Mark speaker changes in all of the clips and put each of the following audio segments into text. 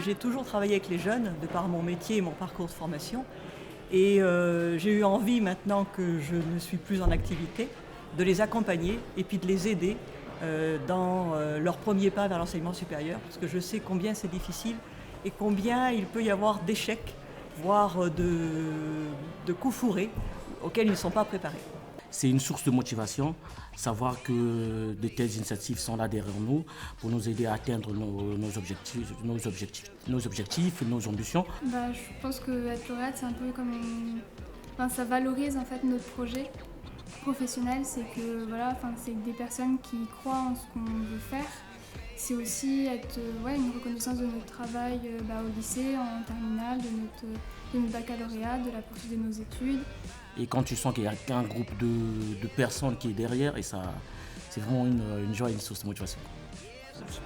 Speaker 1: j'ai toujours travaillé avec les jeunes, de par mon métier et mon parcours de formation. Et j'ai eu envie, maintenant que je ne suis plus en activité, de les accompagner et puis de les aider dans leur premier pas vers l'enseignement supérieur, parce que je sais combien c'est difficile et combien il peut y avoir d'échecs, voire de coups fourrés auxquels ils ne sont pas préparés.
Speaker 2: C'est une source de motivation, savoir que de telles initiatives sont là derrière nous pour nous aider à atteindre nos objectifs, nos ambitions.
Speaker 3: Je pense qu'être lauréate, c'est un peu comme ça valorise en fait notre projet professionnel. C'est que c'est des personnes qui croient en ce qu'on veut faire. C'est aussi être une reconnaissance de notre travail au lycée, en terminale, de notre baccalauréat, de la poursuite de nos études.
Speaker 2: Et quand tu sens qu'il y a qu'un groupe de personnes qui est derrière, et ça, c'est vraiment une joie et une source de motivation.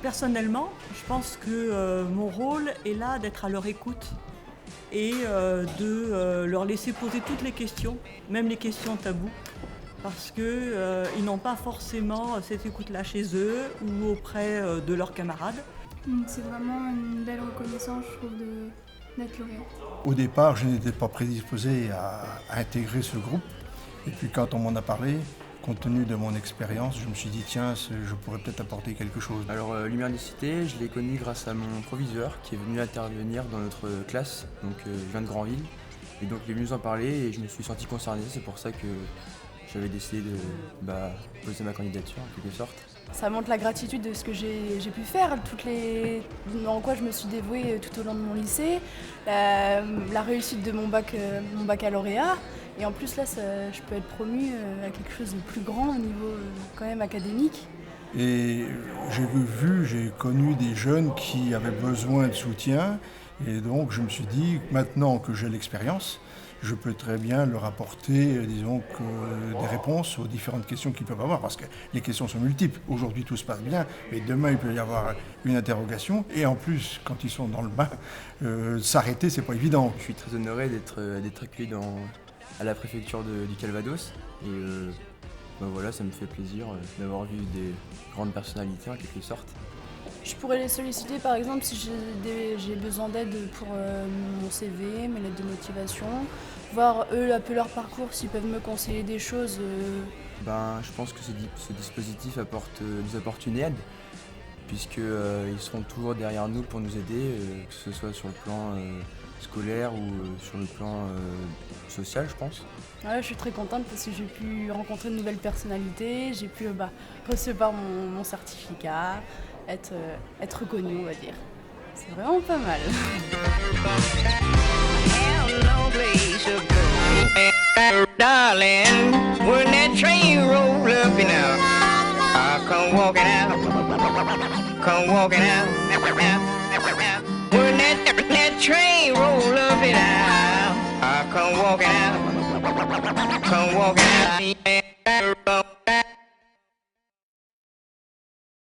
Speaker 1: Personnellement, je pense que mon rôle est là d'être à leur écoute et de leur laisser poser toutes les questions, même les questions tabous, parce qu'ils n'ont pas forcément cette écoute-là chez eux ou auprès de leurs camarades.
Speaker 3: C'est vraiment une belle reconnaissance, je trouve, d'être lauréat.
Speaker 4: Au départ, je n'étais pas prédisposé à intégrer ce groupe. Et puis quand on m'en a parlé, compte tenu de mon expérience, je me suis dit tiens, je pourrais peut-être apporter quelque chose.
Speaker 5: Alors Lumière des Cités, je l'ai connu grâce à mon proviseur qui est venu intervenir dans notre classe, donc je viens de Granville. Et donc il est venu nous en parler et je me suis senti concerné, c'est pour ça que j'avais décidé de poser ma candidature en quelque sorte.
Speaker 6: Ça montre la gratitude de ce que j'ai pu faire, dans quoi je me suis dévouée tout au long de mon lycée, la réussite de mon baccalauréat. Et en plus là, je peux être promue à quelque chose de plus grand au niveau quand même académique.
Speaker 4: Et j'ai connu des jeunes qui avaient besoin de soutien. Et donc je me suis dit, maintenant que j'ai l'expérience, je peux très bien leur apporter, des réponses aux différentes questions qu'ils peuvent avoir, parce que les questions sont multiples. Aujourd'hui, tout se passe bien, mais demain, il peut y avoir une interrogation. Et en plus, quand ils sont dans le bain, s'arrêter, c'est pas évident.
Speaker 5: Je suis très honoré d'être accueilli à la préfecture du Calvados. Et ça me fait plaisir d'avoir vu des grandes personnalités en quelque sorte.
Speaker 6: Je pourrais les solliciter par exemple si j'ai besoin d'aide pour mon CV, mes lettres de motivation, voir eux un peu leur parcours, s'ils peuvent me conseiller des choses.
Speaker 5: Je pense que ce dispositif nous apporte une aide, puisqu'ils seront toujours derrière nous pour nous aider, que ce soit sur le plan scolaire ou sur le plan social, je pense.
Speaker 6: Ouais, je suis très contente parce que j'ai pu rencontrer de nouvelles personnalités, j'ai pu recevoir mon certificat. Être reconnu, on va dire. C'est vraiment pas mal.
Speaker 7: Darling, when that train roll up and out, I come walking out. When that train roll up and out, I come walking out.